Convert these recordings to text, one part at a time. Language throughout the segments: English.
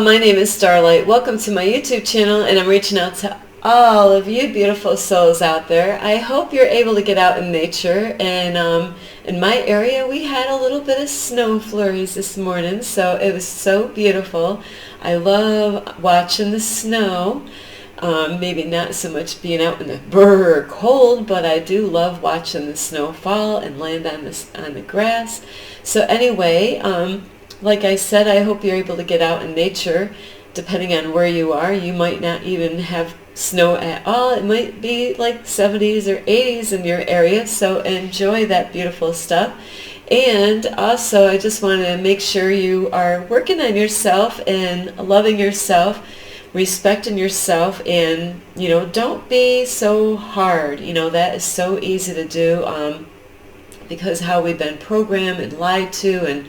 my name is Starlight. Welcome to my YouTube channel, and I'm reaching out to all of you beautiful souls out there. I hope you're able to get out in nature, and in my area we had a little bit of snow flurries this morning, so it was so beautiful. I love watching the snow. Maybe not so much being out in the cold, but I do love watching the snow fall and land on the grass. So anyway, like I said, I hope you're able to get out in nature. Depending on where you are, you might not even have snow at all. It might be like 70s or 80s in your area, so enjoy that beautiful stuff. And also, I just want to make sure you are working on yourself and loving yourself, respecting yourself, and don't be so hard. That is so easy to do, because how we've been programmed and lied to, and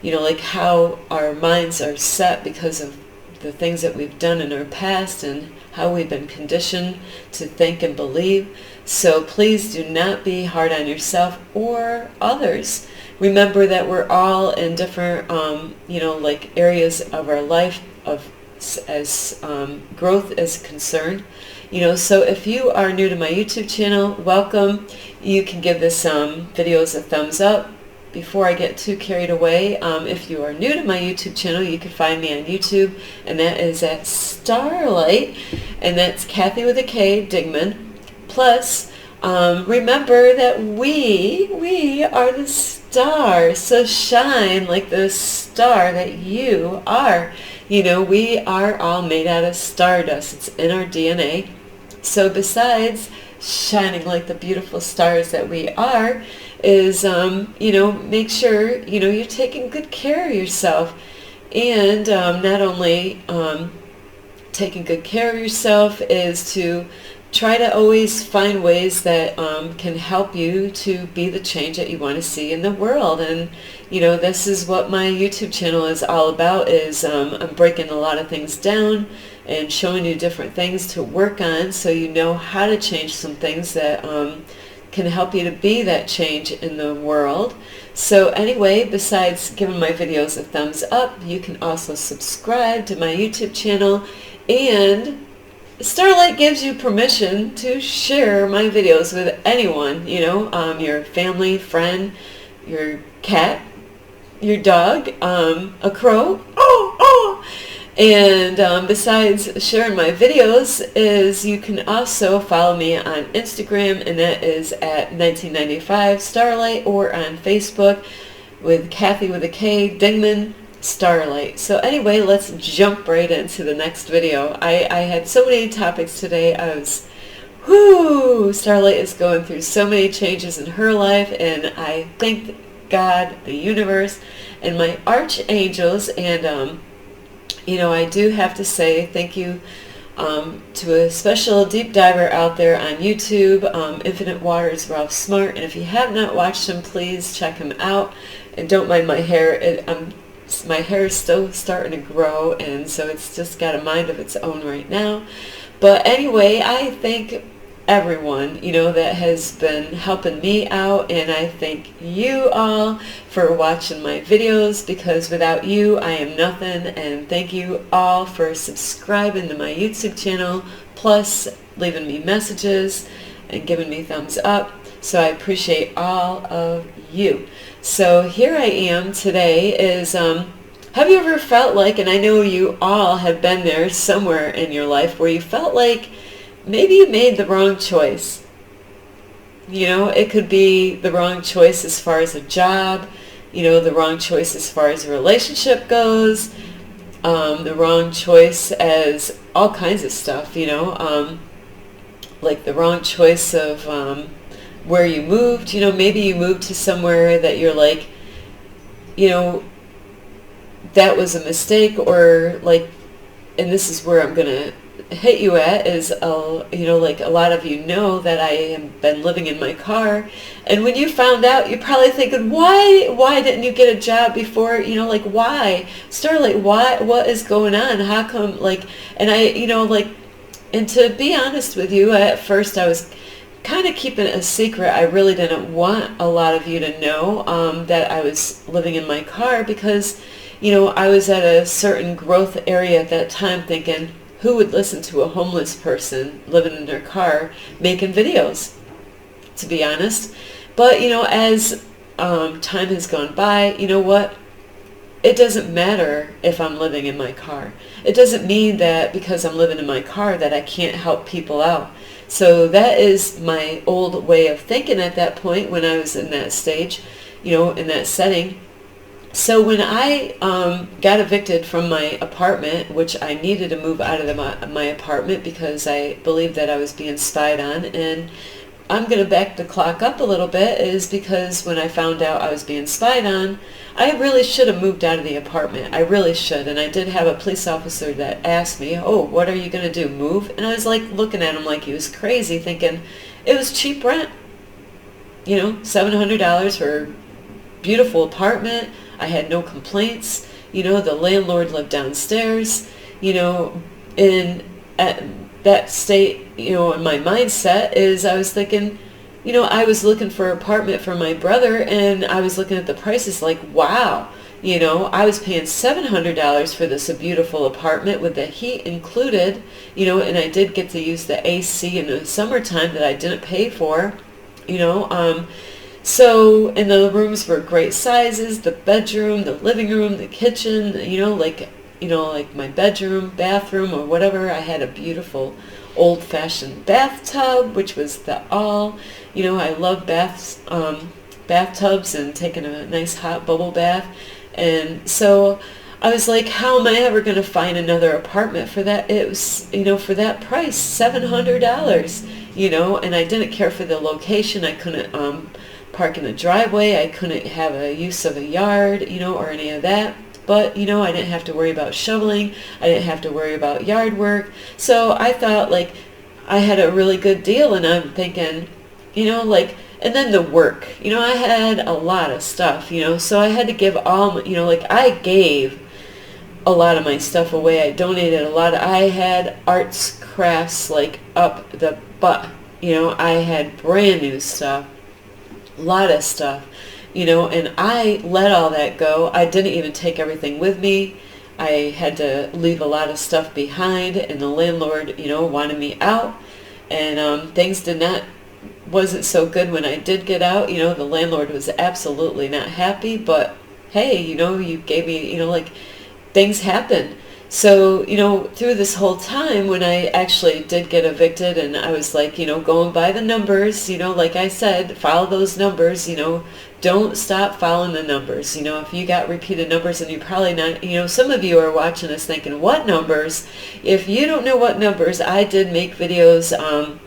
like how our minds are set because of the things that we've done in our past and how we've been conditioned to think and believe. So please do not be hard on yourself or others. Remember that we're all in different like areas of our life as growth is concerned. So if you are new to my YouTube channel, welcome. You can give this videos a thumbs up. Before I get too carried away, if you are new to my YouTube channel, you can find me on YouTube, and that is at Starlight, and that's Kathy with a K, Dingman. Plus, remember that we are the star, so shine like the star that you are. We are all made out of stardust. It's in our DNA. So besides shining like the beautiful stars that we are, is make sure you're taking good care of yourself. And not only taking good care of yourself is to try to always find ways that can help you to be the change that you want to see in the world. And this is what my YouTube channel is all about, is I'm breaking a lot of things down and showing you different things to work on, so you know how to change some things that can help you to be that change in the world. So anyway, besides giving my videos a thumbs up, you can also subscribe to my YouTube channel, and Starlight gives you permission to share my videos with anyone, your family, friend, your cat, your dog, a crow. And besides sharing my videos, is you can also follow me on Instagram, and that is at 1995 Starlight, or on Facebook with Kathy with a K, Dingman Starlight. So anyway, let's jump right into the next video. I had so many topics today. Starlight is going through so many changes in her life, and I thank God, the universe, and my archangels, and I do have to say thank you to a special deep diver out there on YouTube, Infinite Waters Ralph Smart. And if you have not watched him, please check him out. And don't mind my hair. My hair is still starting to grow, and so it's just got a mind of its own right now. But anyway, I thank everyone that has been helping me out, and I thank you all for watching my videos, because without you I am nothing. And thank you all for subscribing to my YouTube channel, plus leaving me messages and giving me thumbs up. So I appreciate all of you. So here I am today is have you ever felt like, and I know you all have been there somewhere in your life, where you felt like maybe you made the wrong choice? It could be the wrong choice as far as a job, the wrong choice as far as a relationship goes, the wrong choice as all kinds of stuff, like the wrong choice of where you moved. Maybe you moved to somewhere that you're like, that was a mistake, or like, and this is where I'm going to hit you at, is like a lot of you know that I have been living in my car, and when you found out, you're probably thinking, why didn't you get a job before? Like, why, Starlight, what is going on? How come? Like, and I and to be honest with you, at first I was kind of keeping it a secret. I really didn't want a lot of you to know that I was living in my car, because I was at a certain growth area at that time thinking, who would listen to a homeless person living in their car making videos, to be honest. But, as time has gone by, you know what? It doesn't matter if I'm living in my car. It doesn't mean that because I'm living in my car that I can't help people out. So that is my old way of thinking at that point when I was in that stage, in that setting. So when I got evicted from my apartment, which I needed to move out of my apartment because I believed that I was being spied on, and I'm going to back the clock up a little bit, is because when I found out I was being spied on, I really should have moved out of the apartment. I really should. And I did have a police officer that asked me, oh, what are you going to do, move? And I was like looking at him like he was crazy, thinking it was cheap rent. $700 for a beautiful apartment. I had no complaints. The landlord lived downstairs. In at that state, in my mindset is I was thinking, I was looking for an apartment for my brother, and I was looking at the prices like, wow, I was paying $700 for this beautiful apartment with the heat included, and I did get to use the AC in the summertime that I didn't pay for, So, and the rooms were great sizes, the bedroom, the living room, the kitchen, like my bedroom, bathroom, or whatever. I had a beautiful old-fashioned bathtub, which was the all. I love bathtubs and taking a nice hot bubble bath. And so I was like, how am I ever going to find another apartment for that? It was, for that price, $700, and I didn't care for the location. I couldn't park in the driveway. I couldn't have a use of a yard, or any of that. But, I didn't have to worry about shoveling. I didn't have to worry about yard work. So I thought, I had a really good deal, and I'm thinking, and then the work. I had a lot of stuff, so I had to give all, I gave a lot of my stuff away. I donated a lot. I had arts, crafts, up the butt. I had brand new stuff, a lot of stuff. And I let all that go. I didn't even take everything with me. I had to leave a lot of stuff behind, and the landlord, wanted me out, and things wasn't so good when I did get out. The landlord was absolutely not happy, but hey, you gave me, things happen. So, through this whole time when I actually did get evicted, and I was going by the numbers, like I said, follow those numbers, don't stop following the numbers. If you got repeated numbers, and you probably not, some of you are watching this thinking, what numbers? If you don't know what numbers, I did make videos, and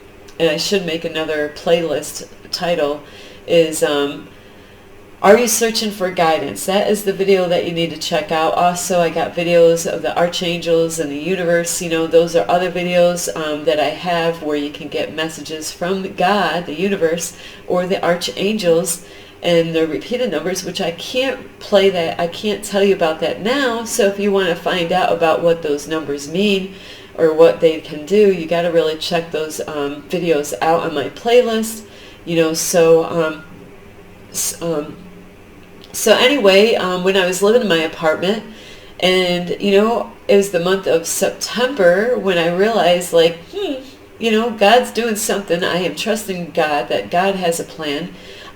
I should make another playlist. Title is, Are You Searching for Guidance? That is the video that you need to check out. Also, I got videos of the archangels and the universe. Those are other videos that I have where you can get messages from God, the universe, or the archangels, and the repeated numbers, which I can't play that. I can't tell you about that now. So if you want to find out about what those numbers mean or what they can do, you got to really check those videos out on my playlist. So anyway, when I was living in my apartment, and it was the month of September when I realized, God's doing something. I am trusting God, that God has a plan.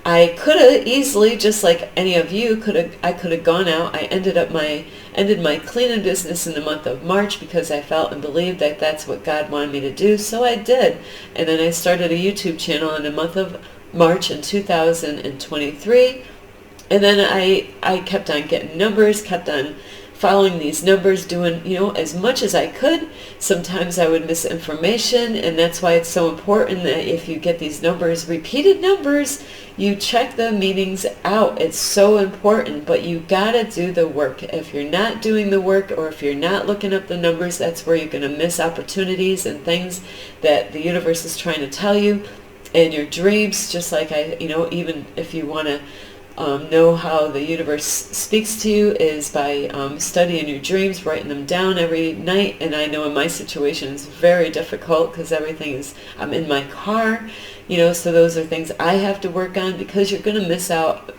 I could have easily, just like any of you, I could have gone out. I ended my cleaning business in the month of March because I felt and believed that that's what God wanted me to do. So I did. And then I started a YouTube channel in the month of March in 2023. And then I kept on getting numbers, kept on following these numbers, doing, as much as I could. Sometimes I would miss information, and that's why it's so important that if you get these numbers, repeated numbers, you check the meanings out. It's so important, but you gotta do the work. If you're not doing the work, or if you're not looking up the numbers, that's where you're gonna miss opportunities and things that the universe is trying to tell you. And your dreams, just like even if you want to know how the universe speaks to you is by studying your dreams, writing them down every night. And I know in my situation it's very difficult because I'm in my car, so those are things I have to work on, because you're going to miss out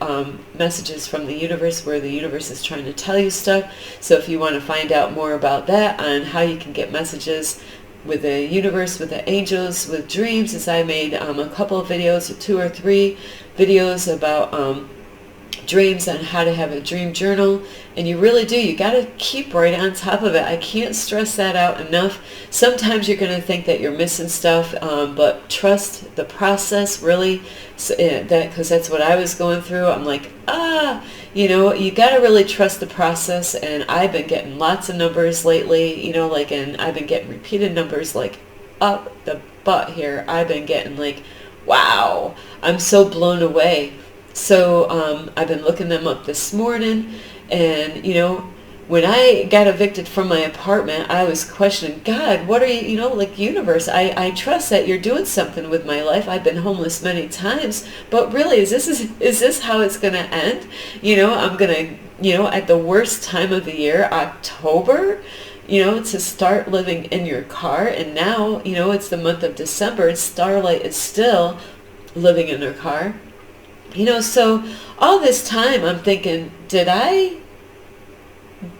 messages from the universe where the universe is trying to tell you stuff. So if you want to find out more about that, on how you can get messages with the universe, with the angels, with dreams, as I made a couple of videos, 2 or 3 videos about dreams, on how to have a dream journal. And you really do, you got to keep right on top of it. I can't stress that out enough. Sometimes you're going to think that you're missing stuff, but trust the process, really, because that's what I was going through. I'm like, you got to really trust the process. And I've been getting lots of numbers lately, and I've been getting repeated numbers like up the butt here. I've been getting like, wow, I'm so blown away. So I've been looking them up this morning, and when I got evicted from my apartment, I was questioning, God, what are you, like, universe, I trust that you're doing something with my life. I've been homeless many times, but really, is this how it's going to end? I'm going to, at the worst time of the year, October, to start living in your car. And now, it's the month of December, and Starlight is still living in her car. So all this time I'm thinking, did I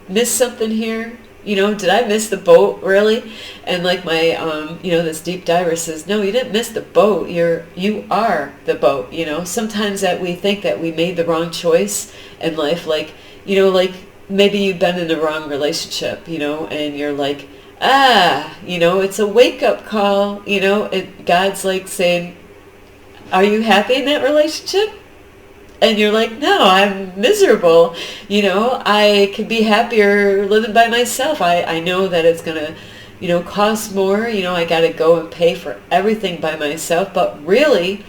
miss something here? Did I miss the boat, really? And like my, this deep diver says, no, you didn't miss the boat. You are the boat. Sometimes that we think that we made the wrong choice in life. Like, like maybe you've been in the wrong relationship, and you're like, it's a wake up call. God's like saying, are you happy in that relationship? And you're like, no, I'm miserable. I could be happier living by myself. I know that it's going to, cost more. I got to go and pay for everything by myself. But really,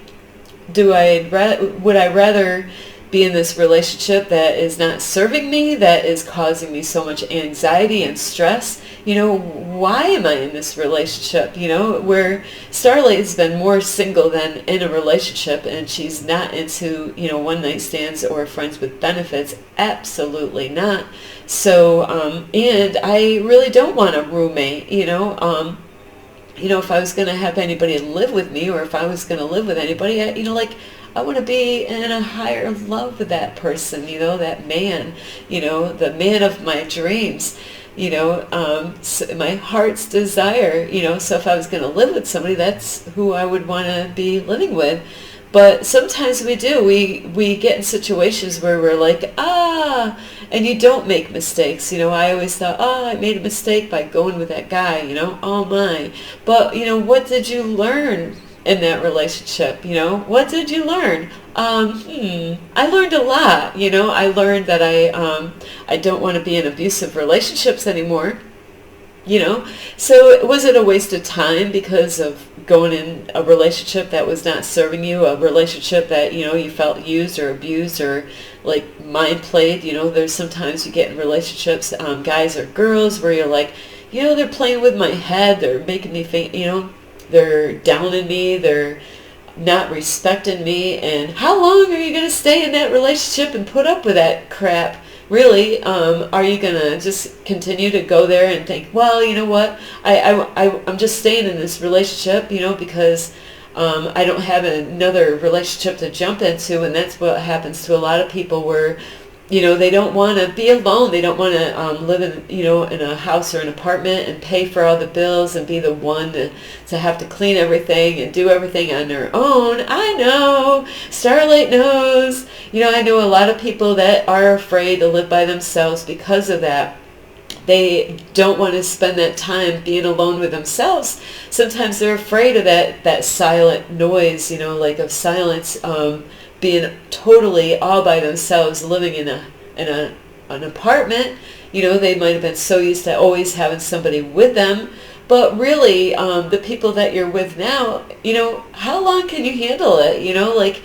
would I rather be in this relationship that is not serving me, that is causing me so much anxiety and stress? Why am I in this relationship? Where Starlight has been more single than in a relationship, and she's not into, one night stands or friends with benefits. Absolutely not. So, and I really don't want a roommate, if I was going to have anybody live with me, or if I was going to live with anybody, I want to be in a higher love with that person, that man, the man of my dreams, my heart's desire, so if I was going to live with somebody, that's who I would want to be living with. But sometimes we get in situations where we're like, and you don't make mistakes. I always thought, I made a mistake by going with that guy, oh my. But, what did you learn in that relationship? What did you learn? I learned a lot. I learned that I don't want to be in abusive relationships anymore. So was it a waste of time because of going in a relationship that was not serving you, a relationship that, you felt used or abused or like mind played? There's sometimes you get in relationships, guys or girls, where you're like, they're playing with my head, they're making me think, they're downing me, they're not respecting me. And how long are you going to stay in that relationship and put up with that crap? Really, are you going to just continue to go there and think, well, you know what, I'm just staying in this relationship, because I don't have another relationship to jump into? And that's what happens to a lot of people, where they don't want to be alone. They don't want to live in, in a house or an apartment and pay for all the bills and be the one to have to clean everything and do everything on their own. I know. Starlight knows. I know a lot of people that are afraid to live by themselves because of that. They don't want to spend that time being alone with themselves. Sometimes they're afraid of that silent noise, like of silence, being totally all by themselves, living in an apartment. They might have been so used to always having somebody with them. But really, the people that you're with now, how long can you handle it?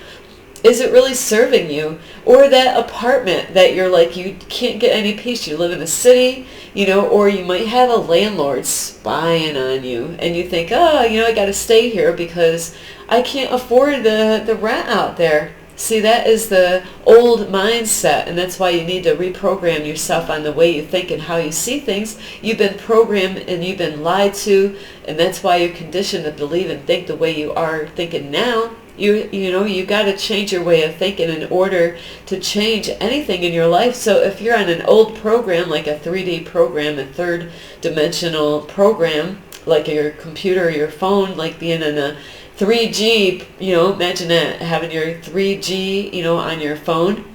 Is it really serving you? Or that apartment that you're like, you can't get any peace. You live in a city, or you might have a landlord spying on you, and you think, I got to stay here because I can't afford the rent out there. See, that is the old mindset, and that's why you need to reprogram yourself on the way you think and how you see things. You've been programmed and you've been lied to, and that's why you're conditioned to believe and think the way you are thinking now. You got to change your way of thinking in order to change anything in your life. So if you're on an old program, like a 3D program, a third dimensional program, like your computer or your phone, like being in a 3G, imagine that, having your 3G, on your phone,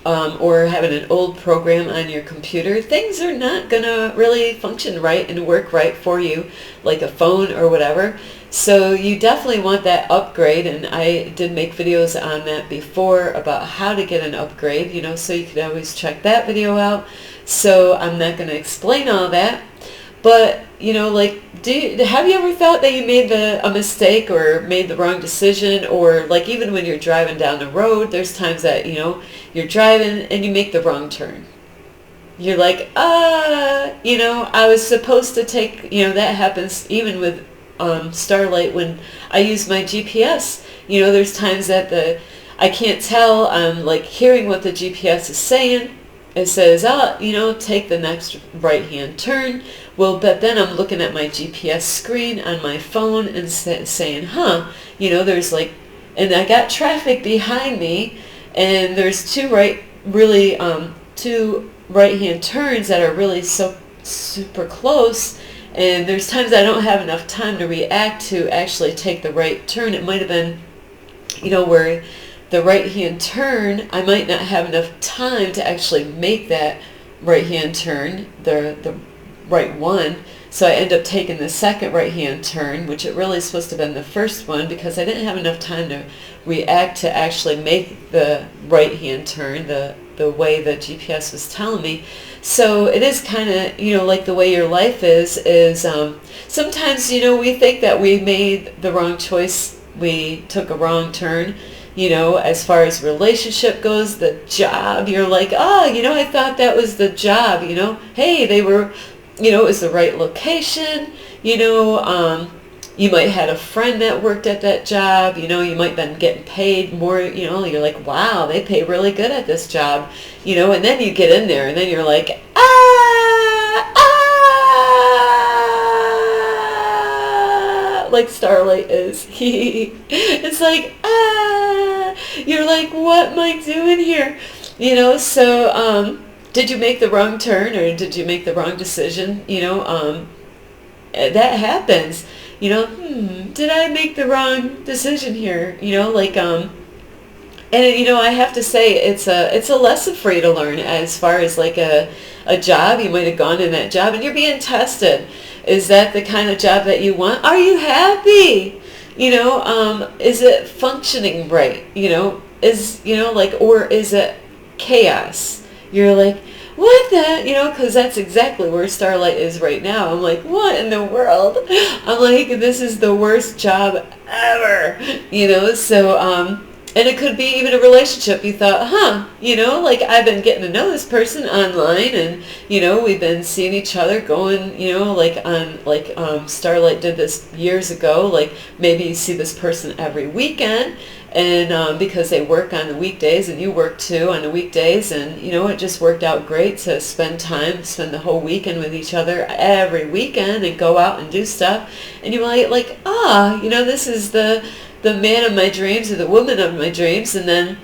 or having an old program on your computer. Things are not going to really function right and work right for you, like a phone or whatever. So you definitely want that upgrade, and I did make videos on that before about how to get an upgrade, so you could always check that video out. So I'm not going to explain all that. But, have you ever felt that you made a mistake or made the wrong decision? Or like even when you're driving down the road, there's times that, you're driving and you make the wrong turn. You're like, I was supposed to take, that happens even with Starlight when I use my GPS. There's times that I can't tell. I'm like hearing what the GPS is saying. It says, take the next right-hand turn. Well, but then I'm looking at my GPS screen on my phone and saying, there's and I got traffic behind me, and there's two right-hand turns that are really so super close, and there's times I don't have enough time to react to actually take the right turn. It might have been, where the right-hand turn, I might not have enough time to actually make that right-hand turn, the right one, so I end up taking the second right-hand turn, which it really is supposed to have been the first one, because I didn't have enough time to react to actually make the right-hand turn the way the GPS was telling me. So it is kind of, like the way your life is sometimes, we think that we made the wrong choice, we took a wrong turn. As far as relationship goes, the job, you're like, I thought that was the job, hey, they were, it was the right location, you might have had a friend that worked at that job, you might have been getting paid more, you're like, wow, they pay really good at this job, and then you get in there and then you're like, like Starlight is. It's like, you're like, what am I doing here? So, did you make the wrong turn or did you make the wrong decision? That happens. Did I make the wrong decision here? And I have to say it's a lesson for you to learn as far as like a job. You might have gone in that job and you're being tested. Is that the kind of job that you want? Are you happy? Is it functioning right? Or is it chaos? You're like, what the, because that's exactly where Starlight is right now. I'm like, what in the world? I'm like, this is the worst job ever, so, and it could be even a relationship. You thought, I've been getting to know this person online, and, we've been seeing each other going, Starlight did this years ago, maybe you see this person every weekend, and because they work on the weekdays, and you work too on the weekdays, and, it just worked out great to spend the whole weekend with each other every weekend, and go out and do stuff, and you're like, this is the man of my dreams or the woman of my dreams, and then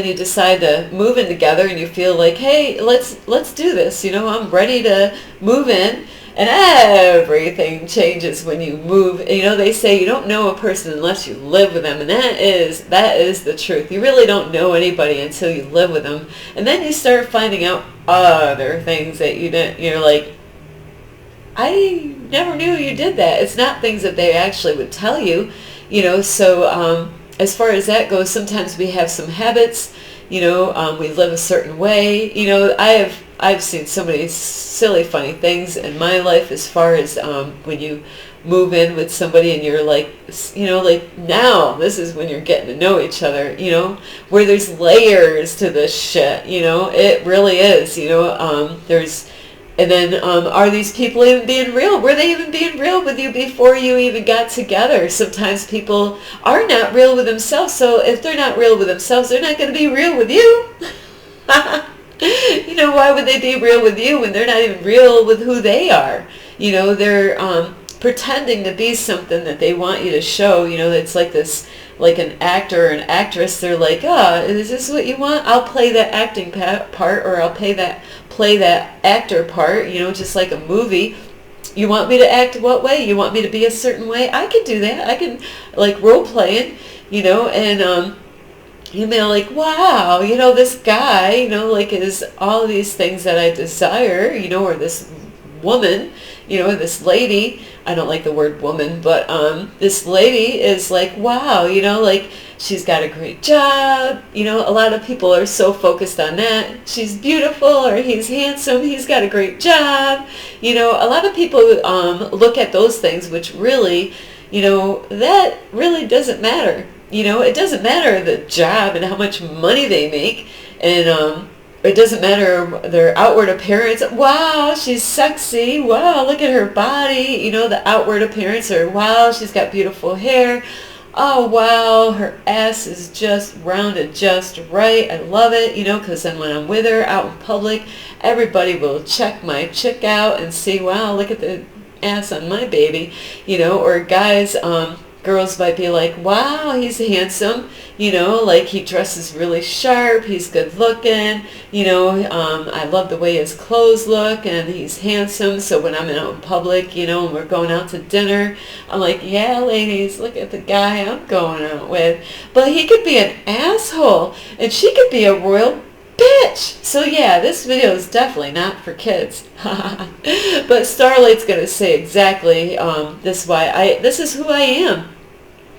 you decide to move in together, and you feel like, hey, let's do this, I'm ready to move in, and everything changes when you move. They say you don't know a person unless you live with them, and that is the truth. You really don't know anybody until you live with them, and then you start finding out other things that you didn't. You're like, I never knew you did that. It's not things that they actually would tell you. So as far as that goes, sometimes we have some habits, we live a certain way. I've seen so many silly, funny things in my life as far as when you move in with somebody and you're like, now this is when you're getting to know each other, where there's layers to this shit, it really is, there's And then, are these people even being real? Were they even being real with you before you even got together? Sometimes people are not real with themselves, so if they're not real with themselves, they're not going to be real with you. You know, why would they be real with you when they're not even real with who they are? You know, they're pretending to be something that they want you to show. You know, it's like this, like an actor or an actress. They're like, is this what you want? I'll play that acting part, or I'll play that actor part, you know, just like a movie. You want me to act what way? You want me to be a certain way? I can do that. I can, like, role playing, you know, and you may like, wow, you know, this guy, you know, like, is all these things that I desire, you know, or this woman, you know, this lady. I don't like the word woman, but this lady is like, wow, you know, like, she's got a great job. You know, a lot of people are so focused on that. She's beautiful, or he's handsome, he's got a great job. You know, a lot of people look at those things, which really, you know, that really doesn't matter. You know, it doesn't matter the job and how much money they make, and it doesn't matter their outward appearance. Wow, she's sexy. Wow, look at her body. You know, the outward appearance, or wow, she's got beautiful hair. Oh, wow, her ass is just rounded just right. I love it, you know, because then when I'm with her out in public, everybody will check my chick out and see, wow, look at the ass on my baby, you know. Or guys, girls might be like, wow, he's handsome, you know, like, he dresses really sharp, he's good looking, you know, I love the way his clothes look, and he's handsome. So when I'm out in public, you know, and we're going out to dinner, I'm like, yeah, ladies, look at the guy I'm going out with. But he could be an asshole, and she could be a royal bitch. So yeah, this video is definitely not for kids. But Starlight's going to say exactly this is who I am.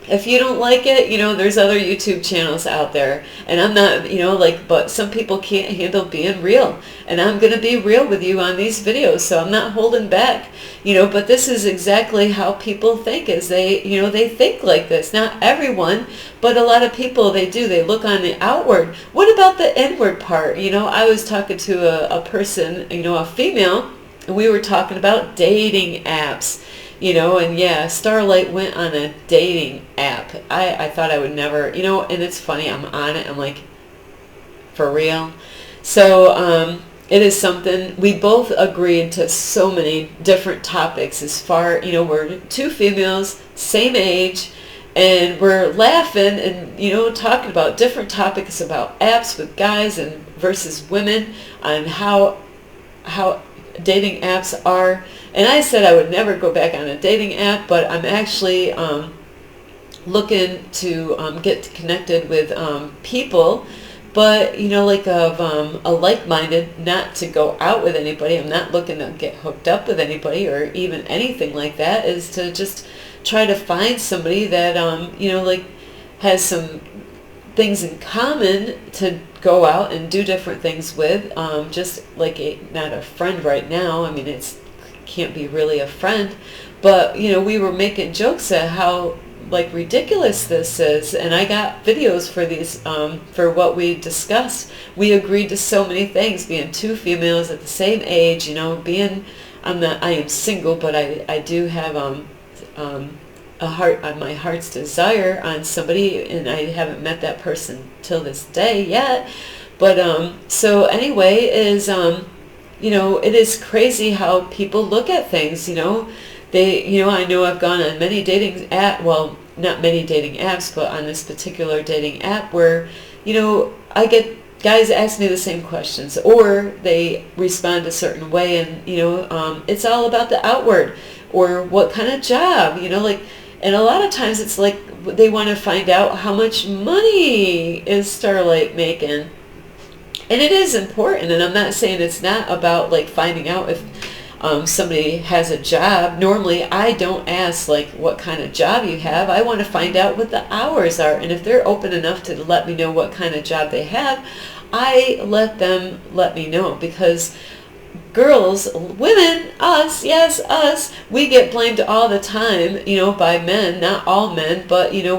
If you don't like it, you know, there's other YouTube channels out there, and I'm not, you know, like, but some people can't handle being real, and I'm going to be real with you on these videos, so I'm not holding back, you know. But this is exactly how people think, is they, you know, they think like this. Not everyone, but a lot of people, they do. They look on the outward. What about the inward part? You know, I was talking to a person, you know, a female, and we were talking about dating apps. You know, and yeah, Starlight went on a dating app. I thought I would never, you know, and it's funny, I'm on it, I'm like, for real? So, it is something, we both agreed to so many different topics as far, you know, we're two females, same age, and we're laughing and, you know, talking about different topics about apps with guys and versus women, on how dating apps are. And I said I would never go back on a dating app, but I'm actually looking to get connected with people, but, you know, like of a like-minded, not to go out with anybody. I'm not looking to get hooked up with anybody or even anything like that, is to just try to find somebody that, you know, like, has some things in common to go out and do different things with, just like not a friend right now. I mean, it's can't be really a friend, but, you know, we were making jokes at how, like, ridiculous this is, and I got videos for these, for what we discussed. We agreed to so many things, being two females at the same age, you know, being, I am single, but I do have a heart, my heart's desire on somebody, and I haven't met that person till this day yet. But so anyway, is you know, it is crazy how people look at things. You know, they, you know, I know I've gone on many dating well, not many dating apps, but on this particular dating app where, you know, I get guys ask me the same questions, or they respond a certain way, and, you know, it's all about the outward, or what kind of job, you know, like, and a lot of times it's like they want to find out how much money is Starlight making. And it is important, and I'm not saying it's not about, like, finding out if somebody has a job. Normally, I don't ask, like, what kind of job you have. I want to find out what the hours are, and if they're open enough to let me know what kind of job they have, I let them let me know, because girls, women, us, yes, us, we get blamed all the time, you know, by men, not all men, but, you know,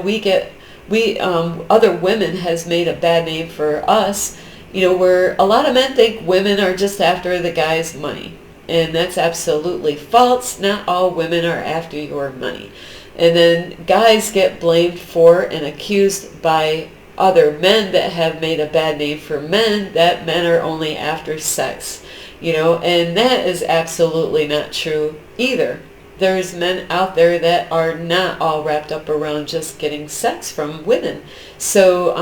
other women has made a bad name for us. You know, where a lot of men think women are just after the guy's money. And that's absolutely false. Not all women are after your money. And then guys get blamed for and accused by other men that have made a bad name for men, that men are only after sex. And that is absolutely not true either. There's men out there that are not all wrapped up around just getting sex from women. So,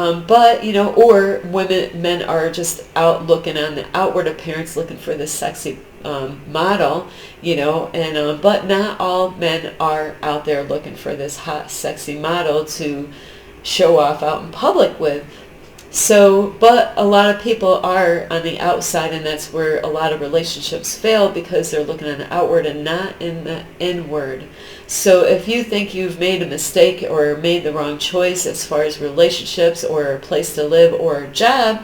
or men are just out looking on the outward appearance, looking for the sexy model, but not all men are out there looking for this hot, sexy model to show off out in public with. So, but a lot of people are on the outside, and that's where a lot of relationships fail, because they're looking on the outward and not in the inward. So if you think you've made a mistake or made the wrong choice as far as relationships or a place to live or a job,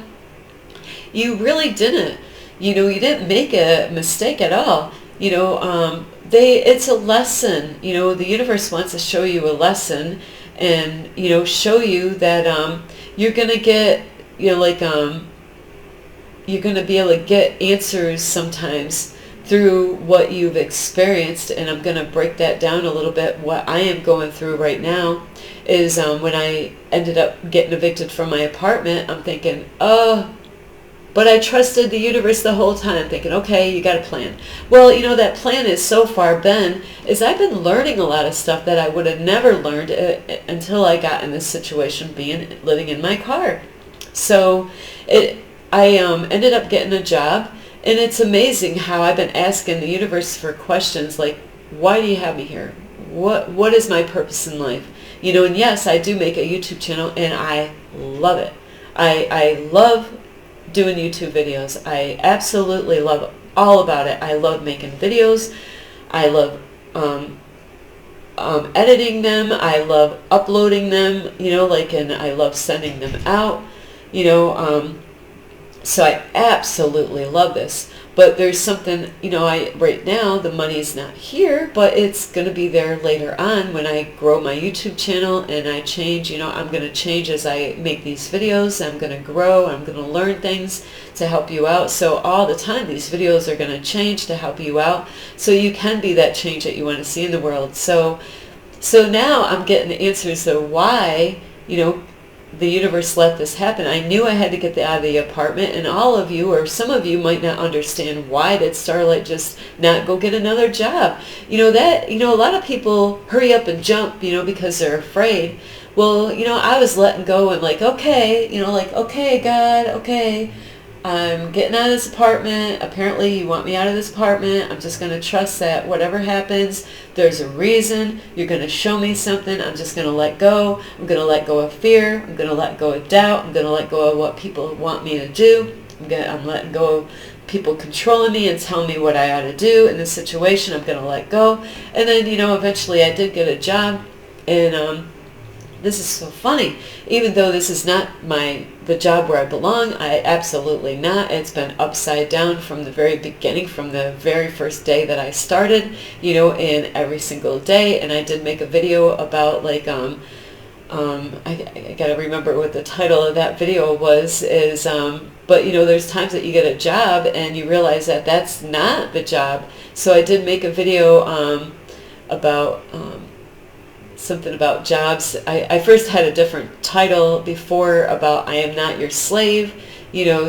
you really didn't. You didn't make a mistake at all. It's a lesson. The universe wants to show you a lesson, and show you that you're going to get, you're going to be able to get answers sometimes through what you've experienced. And I'm going to break that down a little bit. What I am going through right now is when I ended up getting evicted from my apartment, I'm thinking, oh, but I trusted the universe the whole time, thinking, okay, you got a plan. Well, that plan is so far been, is I've been learning a lot of stuff that I would have never learned until I got in this situation, living in my car. So I ended up getting a job, and it's amazing how I've been asking the universe for questions like, why do you have me here? What is my purpose in life? And yes, I do make a YouTube channel, and I love it. I love doing YouTube videos. I absolutely love all about it. I love making videos. I love editing them. I love uploading them, and I love sending them out, so I absolutely love this. But there's something, right now the money is not here, but it's going to be there later on when I grow my YouTube channel and I change. I'm going to change as I make these videos. I'm going to grow. I'm going to learn things to help you out. So all the time these videos are going to change to help you out, so you can be that change that you want to see in the world. So now I'm getting the answers to why, the universe let this happen. I knew I had to get out of the apartment, and all of you, or some of you, might not understand why did Starlight just not go get another job. A lot of people hurry up and jump, because they're afraid. Well, I was letting go and okay, God, okay, I'm getting out of this apartment. Apparently you want me out of this apartment. I'm just going to trust that whatever happens, there's a reason. You're going to show me something. I'm just going to let go. I'm going to let go of fear. I'm going to let go of doubt. I'm going to let go of what people want me to do. I'm letting go of people controlling me and telling me what I ought to do in this situation. I'm going to let go. And then, eventually I did get a job, and this is so funny. Even though this is not the job where I belong, I absolutely not. It's been upside down from the very beginning, from the very first day that I started, and every single day. And I did make a video about I gotta remember what the title of that video was, but there's times that you get a job and you realize that that's not the job. So I did make a video about something about jobs. I first had a different title before, about I am not your slave,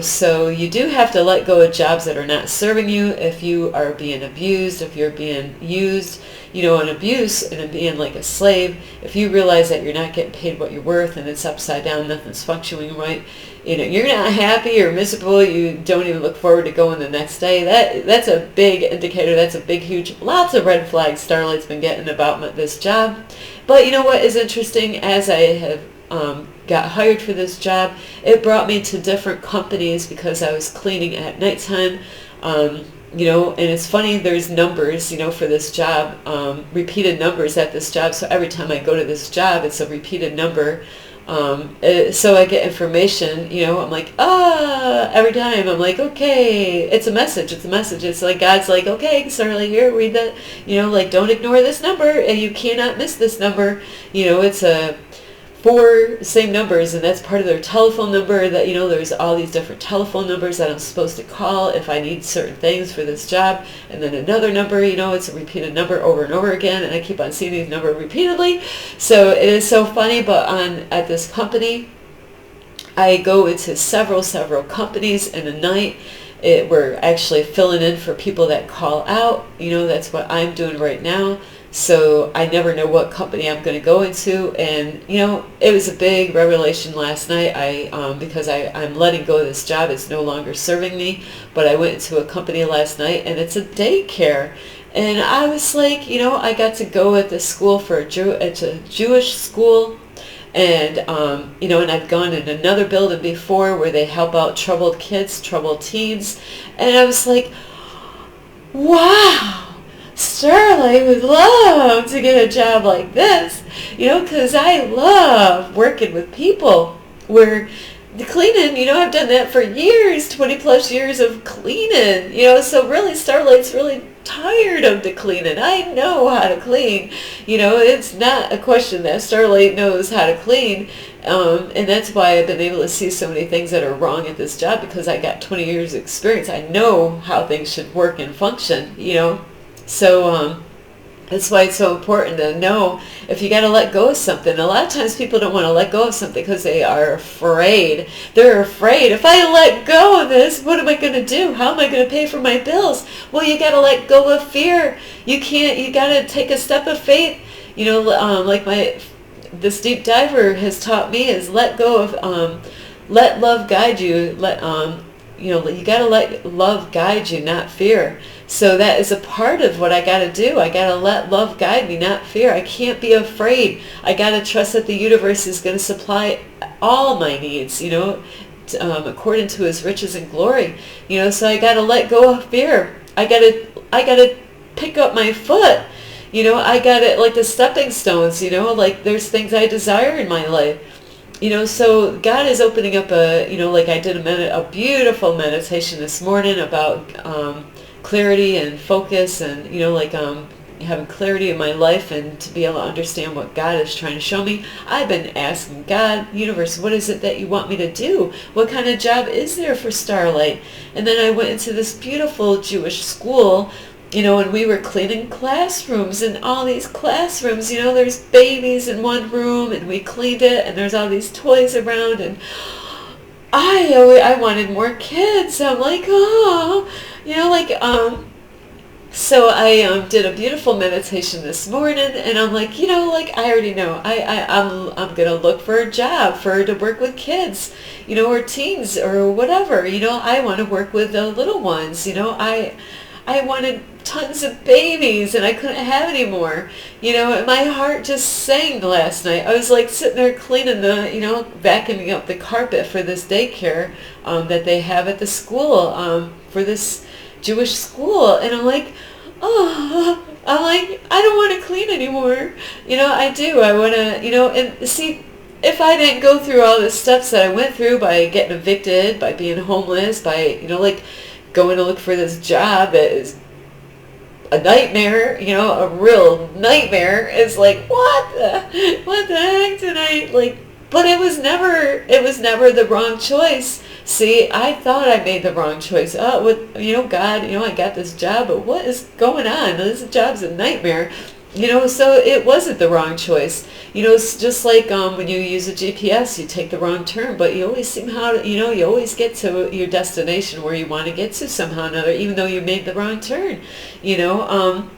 so you do have to let go of jobs that are not serving you. If you are being abused, if you're being used, an abuse and being like a slave, if you realize that you're not getting paid what you're worth and it's upside down, nothing's functioning right, you're not happy or miserable, you don't even look forward to going the next day, that's a big indicator. That's a big, huge, lots of red flags Starlight's been getting about this job. But what is interesting, as I have got hired for this job, it brought me to different companies because I was cleaning at nighttime. And it's funny, there's numbers, for this job, repeated numbers at this job. So every time I go to this job, it's a repeated number. So I get information, I'm like, every time I'm like, okay, it's a message. It's like God's like, okay, Starlight, here, read that, don't ignore this number, and you cannot miss this number. It's a four same numbers, and that's part of their telephone number. That, you know, there's all these different telephone numbers that I'm supposed to call if I need certain things for this job, and then another number, you know, it's a repeated number over and over again, and I keep on seeing these numbers repeatedly. So it is so funny. But at this company, I go into several companies in a night. We're actually filling in for people that call out. You know, that's what I'm doing right now. So I never know what company I'm going to go into. And, you know, it was a big revelation last night. Because I'm letting go of this job. It's no longer serving me. But I went into a company last night, and it's a daycare. And I was like, you know, I got to go at this school it's a Jewish school. And, you know, and I've gone in another building before where they help out troubled kids, troubled teens. And I was like, wow, Starlight would love to get a job like this, you know, because I love working with people. Where the cleaning, you know, I've done that for years, 20 plus years of cleaning, you know, so really Starlight's really tired of the cleaning. I know how to clean, you know, it's not a question that Starlight knows how to clean, and that's why I've been able to see so many things that are wrong at this job, because I got 20 years experience. I know how things should work and function, you know, so that's why it's so important to know if you got to let go of something. A lot of times people don't want to let go of something because they are afraid. They're afraid, if I let go of this, what am I going to do? How am I going to pay for my bills? Well, you got to let go of fear. You got to take a step of faith. You know, like this deep diver has taught me, is let go of, let love guide you. You know, you got to let love guide you, not fear. So that is a part of what I got to do. I got to let love guide me, not fear. I can't be afraid. I got to trust that the universe is going to supply all my needs, you know, according to his riches and glory. You know, so I got to let go of fear. I got to pick up my foot. You know, I got it, like the stepping stones, you know, like there's things I desire in my life. You know, so God is opening up you know, like I did a beautiful meditation this morning about clarity and focus, and, you know, like having clarity in my life and to be able to understand what God is trying to show me. I've been asking God, universe, what is it that you want me to do? What kind of job is there for Starlight? And then I went into this beautiful Jewish school, you know, and we were cleaning classrooms, and all these classrooms, you know, there's babies in one room, and we cleaned it, and there's all these toys around, and I wanted more kids. I'm like, oh, you know, like, so I did a beautiful meditation this morning, and I'm like, you know, like, I already know, I'm gonna look for a job to work with kids, you know, or teens or whatever, you know. I want to work with the little ones, you know. I wanted tons of babies, and I couldn't have any more, you know. And my heart just sang last night. I was like sitting there cleaning you know, vacuuming up the carpet for this daycare that they have at the school, for this Jewish school, and I'm like, oh, I don't want to clean anymore, you know. I do. I want to, you know. And see, if I didn't go through all the steps that I went through by getting evicted, by being homeless, by, you know, like going to look for this job that is a nightmare, you know, a real nightmare. It's like, what the heck did I, like, but it was never the wrong choice. See, I thought I made the wrong choice. Oh, you know, God, you know, I got this job, but what is going on? This job's a nightmare. You know, so it wasn't the wrong choice. You know, it's just like when you use a GPS, you take the wrong turn, but you always you always get to your destination where you want to get to somehow or another, even though you made the wrong turn, you know.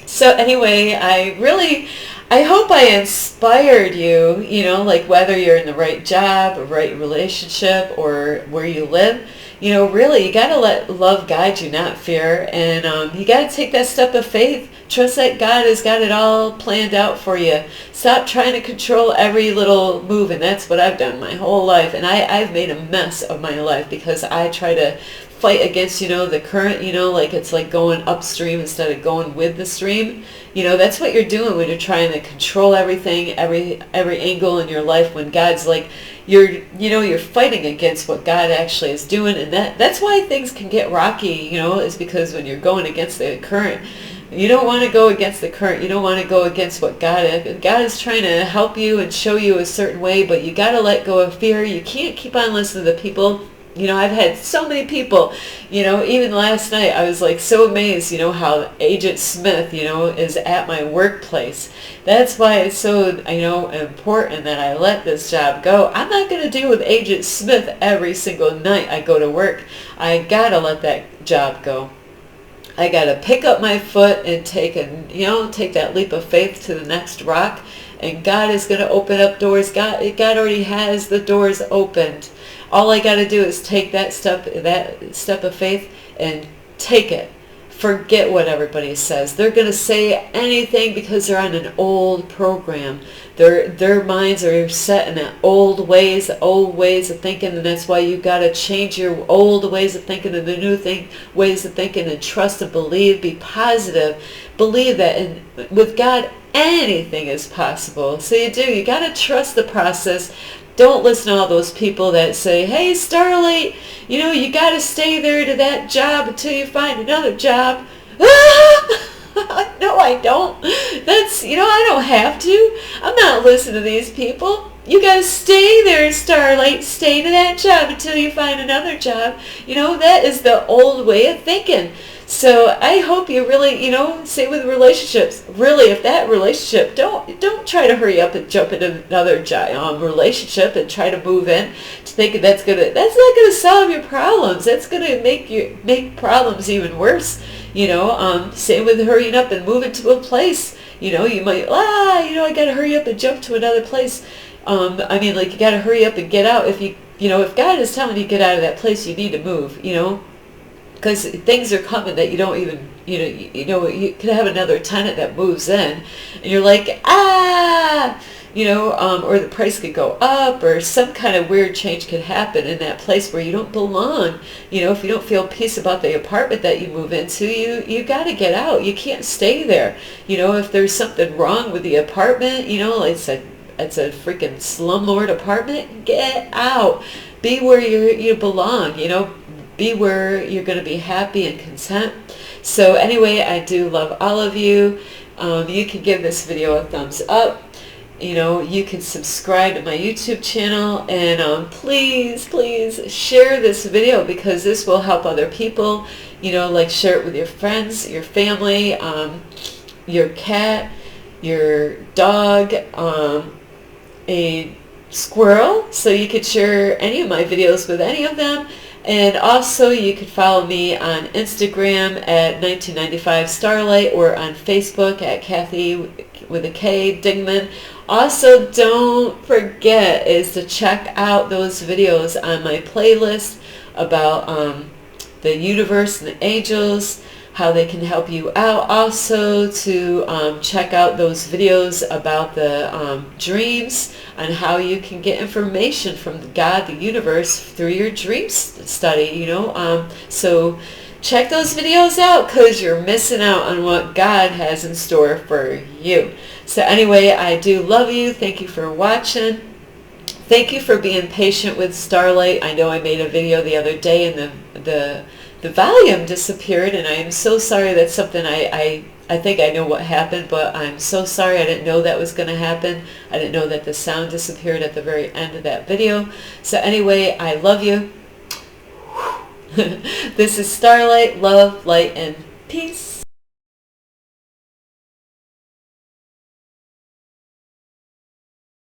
So anyway, I hope I inspired you, you know, like whether you're in the right job, or right relationship, or where you live. You know, really, you got to let love guide you, not fear. And you got to take that step of faith. Trust that God has got it all planned out for you. Stop trying to control every little move. And that's what I've done my whole life. And I've made a mess of my life because I try to fight against, you know, the current, you know, like it's like going upstream instead of going with the stream. You know, that's what you're doing when you're trying to control everything, every angle in your life, when God's like, you're fighting against what God actually is doing. And that's why things can get rocky, you know, is because when you're going against the current, You don't want to go against the current. You don't want to go against what God is. God is trying to help you and show you a certain way, but you got to let go of fear. You can't keep on listening to people. You know, I've had so many people, you know, even last night I was like so amazed, you know, how Agent Smith, you know, is at my workplace. That's why it's so, you know, important that I let this job go. I'm not going to deal with Agent Smith every single night I go to work. I got to let that job go. I got to pick up my foot and take that leap of faith to the next rock. And God is going to open up doors. God already has the doors opened. All I got to do is take that step of faith and take it. Forget what everybody says. They're going to say anything because they're on an old program. Their minds are set in old ways of thinking, and that's why you got to change your old ways of thinking to the new ways of thinking, and trust and believe. Be positive. Believe that, and with God, anything is possible. So you got to trust the process. Don't listen to all those people that say, hey, Starlight, you know, you got to stay there to that job until you find another job. No, I don't. That's, you know, I don't have to. I'm not listening to these people. You got to stay there, Starlight. Stay to that job until you find another job. You know, that is the old way of thinking. So I hope you really, you know, say with relationships, really, if that relationship, don't try to hurry up and jump into another relationship and try to move in to think that's not gonna solve your problems. That's gonna make problems even worse. You know, same with hurrying up and moving to a place. You know, you might, I gotta hurry up and jump to another place. I mean, like, you gotta hurry up and get out. If God is telling you to get out of that place, you need to move. You know. Because things are coming that you don't even, you could have another tenant that moves in, and you're like, or the price could go up, or some kind of weird change could happen in that place where you don't belong. You know, if you don't feel peace about the apartment that you move into, you got to get out. You can't stay there. You know, if there's something wrong with the apartment, you know, like it's a freaking slumlord apartment, get out. Be where you belong, you know. Be where you're going to be happy and content. So anyway, I do love all of you. You can give this video a thumbs up. You know, you can subscribe to my YouTube channel, and please share this video, because this will help other people. You know, like, share it with your friends, your family, your cat, your dog, a squirrel. So you could share any of my videos with any of them. And also, you can follow me on Instagram at 1995 Starlight, or on Facebook at Kathy with a K Dingman. Also, don't forget is to check out those videos on my playlist about the universe and the angels, how they can help you out. Also, to check out those videos about the dreams, on how you can get information from God, the universe, through your dream study, you know. So check those videos out, because you're missing out on what God has in store for you. So anyway, I do love you. Thank you for watching. Thank you for being patient with Starlight. I know I made a video the other day, and the volume disappeared, and I am so sorry. That's something I think I know what happened, but I'm so sorry. I didn't know that was going to happen. I didn't know that the sound disappeared at the very end of that video. So anyway, I love you. This is Starlight, love, light, and peace.